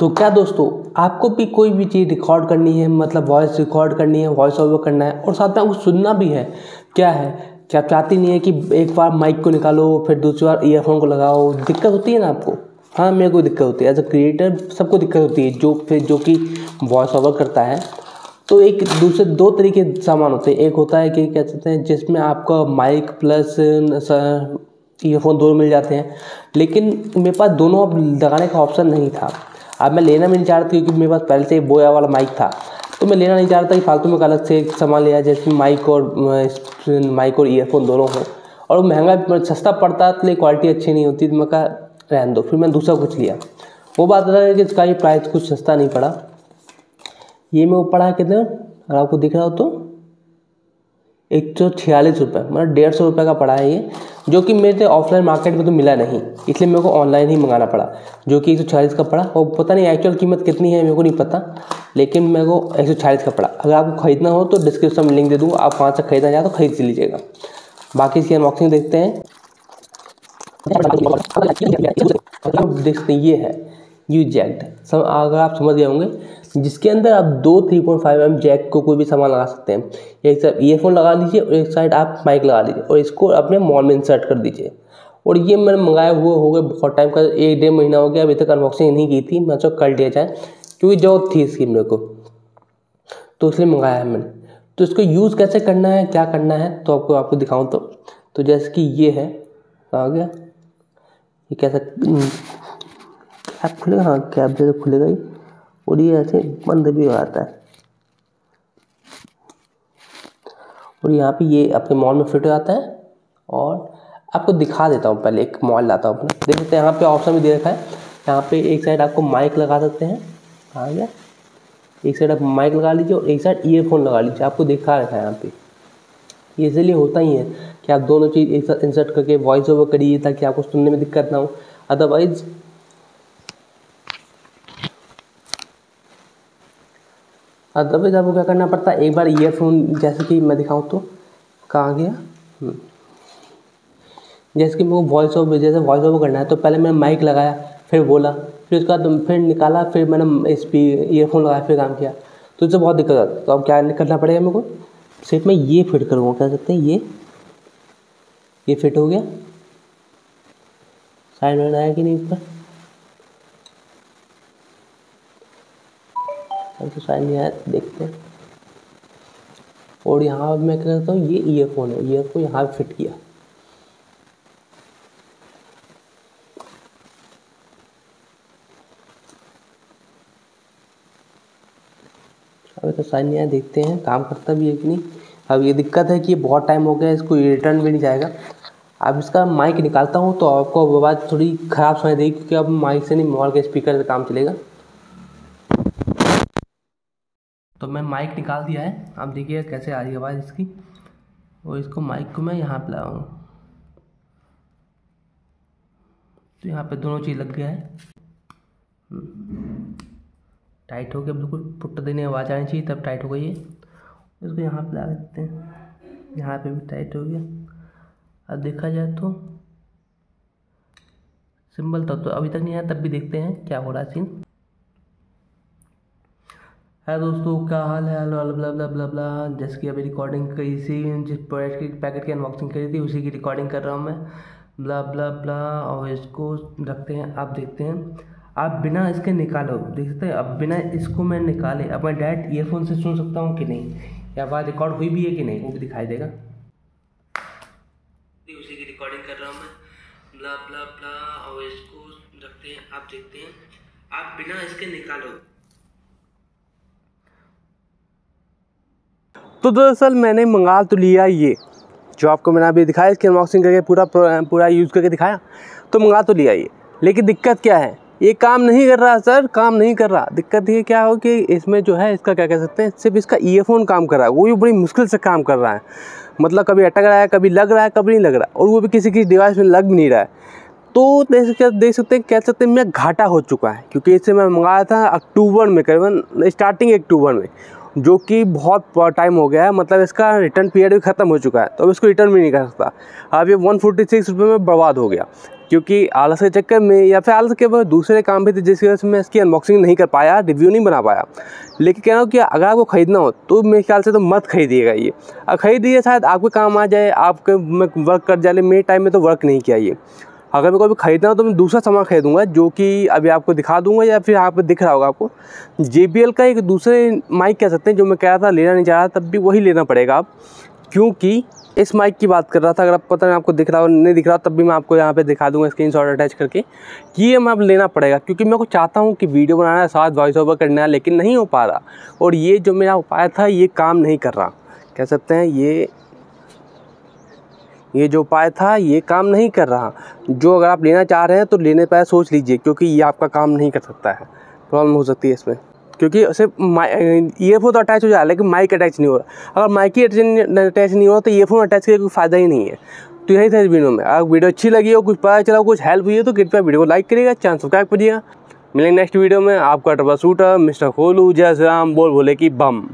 तो क्या दोस्तों, आपको भी कोई भी चीज़ रिकॉर्ड करनी है, मतलब वॉइस रिकॉर्ड करनी है, वॉइस ओवर करना है और साथ में आपको सुनना भी है। क्या है कि आप चाहती नहीं है कि एक बार माइक को निकालो फिर दूसरी बार ईयरफोन को लगाओ, दिक्कत होती है ना आपको। हाँ, मेरे को दिक्कत होती है, एज अ क्रिएटर सबको दिक्कत होती है जो कि वॉइस ओवर करता है। तो एक दूसरे दो तरीके सामान होते हैं। एक होता है कि क्या कहते हैं जिसमें आपका माइक प्लस ईयरफोन दोनों मिल जाते हैं, लेकिन मेरे पास दोनों अब लगाने का ऑप्शन नहीं था। अब मैं लेना भी नहीं चाह रहा था क्योंकि मेरे पास पहले से बोया वाला माइक था, तो मैं लेना नहीं चाह रहा था कि फालतू में अलग से सामान लिया जैसे माइक और ईयरफोन दोनों हो, और वो महंगा सस्ता पड़ता तो क्वालिटी अच्छी नहीं होती, तो मैं कहा रहने दो, फिर मैं दूसरा कुछ लिया। वो बात है कि इसका ही प्राइस कुछ सस्ता नहीं पड़ा। ये मैं वो पड़ा कितने, अगर आपको दिख रहा हो तो 146 रुपये, मतलब 150 रुपये का पड़ा है ये, जो कि मेरे ऑफलाइन मार्केट में तो मिला नहीं, इसलिए मेरे को ऑनलाइन ही मंगाना पड़ा, जो कि 146 का पड़ा। और पता नहीं एक्चुअल कीमत कितनी है मेरे को नहीं पता, लेकिन मेरे को 146 का पड़ा। अगर आपको खरीदना हो तो डिस्क्रिप्शन में लिंक दे दूँगा, आप वहाँ से खरीदना चाहे तो खरीद लीजिएगा। बाकी इसकी अनबॉक्सिंग देखते हैं। देखते हैं, ये है यू जैक्ड सब, अगर आप समझ गए होंगे, जिसके अंदर आप दो 3.5mm जैक को कोई भी सामान लगा सकते हैं। एक साइड ईयरफोन लगा लीजिए और एक साइड आप माइक लगा लीजिए और इसको अपने मॉल में इंसर्ट कर दीजिए। और ये मैंने मंगाया हुआ हो गया बहुत टाइम का, 1-1.5 महीना हो गया, अभी तक अनबॉक्सिंग नहीं की थी। मैं कर लिया जाए क्योंकि जरूरत थी इसकी मेरे को, तो इसलिए मंगाया है मैंने। तो इसको यूज़ कैसे करना है, क्या करना है, तो आपको दिखाऊँ तो जैसे कि ये है, आ गया ये कैसा ऐप खुलेगा, हाँ कैब जैसे खुलेगा ही, और ये ऐसे बंद भी हो जाता है। और यहाँ पे ये अपने मॉल में फिट हो जाता है। और आपको दिखा देता हूँ, पहले एक मॉल लाता हूँ अपना, देख सकते हैं यहाँ पे ऑप्शन भी दे रखा है। यहाँ पे एक साइड आपको माइक लगा सकते हैं, आ गया, एक साइड आप माइक लगा लीजिए और एक साइड ईयरफोन लगा लीजिए, आपको दिखा रखा है यहाँ पे। ये इसलिए होता ही है कि आप दोनों चीज़ एक साथ इंसर्ट करके वॉइस ओवर करिए ताकि आपको सुनने में दिक्कत ना हो। अदरवाइज आपको क्या करना पड़ता है, एक बार ईयरफोन, जैसे कि मैं दिखाऊँ तो कहाँ गया, जैसे कि मेरे को वॉइस ओवर करना है, तो पहले मैंने माइक लगाया, फिर बोला, फिर उसके बाद फिर निकाला, फिर मैंने इस ईयरफोन लगाया, फिर काम किया, तो इससे बहुत दिक्कत आता है। तो अब क्या करना पड़ेगा मेरे को, सिर्फ मैं ये फिट करूँगा, कह सकते हैं ये फिट हो गया, साइड में आया कि नहीं ऊपर, तो साइड में आया, देखते हैं। और यहाँ मैं क्या करता हूँ, ये ईयरफोन है, ईयरफोन यहाँ पे फिट किया, अभी तो साइड नहीं आया, देखते हैं काम करता भी है कि नहीं। अब ये दिक्कत है कि ये बहुत टाइम हो गया, इसको रिटर्न भी नहीं जाएगा। अब इसका माइक निकालता हूँ तो आपको आवाज़ थोड़ी ख़राब सुनाई देगी, क्योंकि अब माइक से नहीं, मोबाइल के स्पीकर से काम चलेगा। तो मैं माइक निकाल दिया है, आप देखिएगा कैसे आ रही है आवाज़ इसकी। और इसको माइक को मैं यहाँ पे लगाऊंगा, तो यहाँ पे दोनों चीज़ लग गया है, टाइट हो गया बिल्कुल, पुट्ट देने आवाज़ आनी चाहिए तब टाइट हो गई है। इसको यहाँ पे लगा देते हैं, यहाँ पे भी टाइट हो गया। अब देखा जाए तो सिंबल तो अभी तक नहीं आया, तब भी देखते हैं क्या हो रहा है सीन। है दोस्तों, क्या हाल है, ब्ला ब्ला ब्ला ब्ला। जैसे कि अभी रिकॉर्डिंग करी थी, जिस प्रोडक्ट की पैकेट की अनबॉक्सिंग करी थी उसी की रिकॉर्डिंग कर रहा हूँ मैं, ब्ला ब्ला ब्ला। और इसको रखते हैं, आप देखते हैं, आप बिना इसके निकालो, देख सकते हैं, अब बिना इसको मैं निकाले अब मैं डायरेक्ट ईयरफोन से सुन सकता हूँ कि नहीं, या आवाज़ रिकॉर्ड हुई भी है कि नहीं, वो भी दिखाई देगा। उसी की रिकॉर्डिंग कर रहा हूँ मैं, ब्ला ब्ला ब्ला। और इसको रखते हैं, आप देखते हैं, आप बिना इसके निकालो। तो दरअसल मैंने मंगा तो लिया ये, जो आपको मैंने अभी दिखाया, इसकी अनबॉक्सिंग करके पूरा यूज़ करके दिखाया, तो मंगा तो लिया ये। लेकिन दिक्कत क्या है, ये काम नहीं कर रहा सर, काम नहीं कर रहा। दिक्कत ये क्या हो कि इसमें जो है इसका क्या कह सकते हैं, सिर्फ इसका ईयरफोन काम कर रहा है, वो भी बड़ी मुश्किल से काम कर रहा है। मतलब कभी अटक रहा है, कभी लग रहा है, कभी नहीं लग रहा, और वो भी किसी डिवाइस में लग नहीं रहा है। तो देख सकते हैं, कह सकते हैं मैं घाटा हो चुका है, क्योंकि इसे मैं मंगाया था अक्टूबर में, करीबन स्टार्टिंग अक्टूबर में, जो कि बहुत टाइम हो गया है। मतलब इसका रिटर्न पीरियड भी ख़त्म हो चुका है, तो अब इसको रिटर्न भी नहीं कर सकता। अब ये 146 रुपये में बर्बाद हो गया। क्योंकि आलस के चक्कर में या फिर आलस के बाद दूसरे काम भी थे जिसकी वजह से मैं इसकी अनबॉक्सिंग नहीं कर पाया, रिव्यू नहीं बना पाया। लेकिन कह रहा हूँ कि अगर आपको ख़रीदना हो तो मेरे ख्याल से तो मत खरीदिएगा ये। अगर खरीदिए शायद आपके काम आ जाए, आपके वर्क कर जाए, मेरे टाइम में तो वर्क नहीं किया ये। अगर मेरे को अभी ख़रीदना हो तो मैं दूसरा सामान खरीदूँगा जो कि अभी आपको दिखा दूँगा या फिर यहाँ पर दिख रहा होगा आपको। JBL का एक दूसरे माइक कह सकते हैं जो मैं कह रहा था लेना नहीं चाह रहा, तब भी वही लेना पड़ेगा आप, क्योंकि इस माइक की बात कर रहा था। अगर आप पता नहीं आपको दिख रहा हो नहीं दिख रहा तब भी मैं आपको यहाँ पे दिखा दूँगा स्क्रीनशॉट अटैच करके कि ये मैं अब लेना पड़ेगा, क्योंकि मैं को चाहता हूँ कि वीडियो बनाना है, साथ वॉइस ओवर करना है, लेकिन नहीं हो पा रहा। और ये जो मेरा उपाय था ये काम नहीं कर रहा, कह सकते हैं ये जो उपाय था ये काम नहीं कर रहा। जो अगर आप लेना चाह रहे हैं तो लेने पर सोच लीजिए, क्योंकि ये आपका काम नहीं कर सकता है, प्रॉब्लम हो सकती है इसमें। क्योंकि सिर्फ ईयरफोन तो अटैच हो जाए लेकिन माइक अटैच नहीं हो रहा। अगर माइक ही अटैच नहीं हो रहा तो ईयरफोन अटैच करके कोई फ़ायदा ही नहीं है। तो यही था इस वीडियो में। अगर वीडियो अच्छी लगी हो, कुछ पता चला, कुछ हेल्प हुई है तो कृपया वीडियो को लाइक करिएगा, चैनल सब्सक्राइब करिएगा। मिलेंगे नेक्स्ट वीडियो में। आपका ट्रबल शूटर मिस्टर खोलू, जय श्री राम, बोल भोले की बम।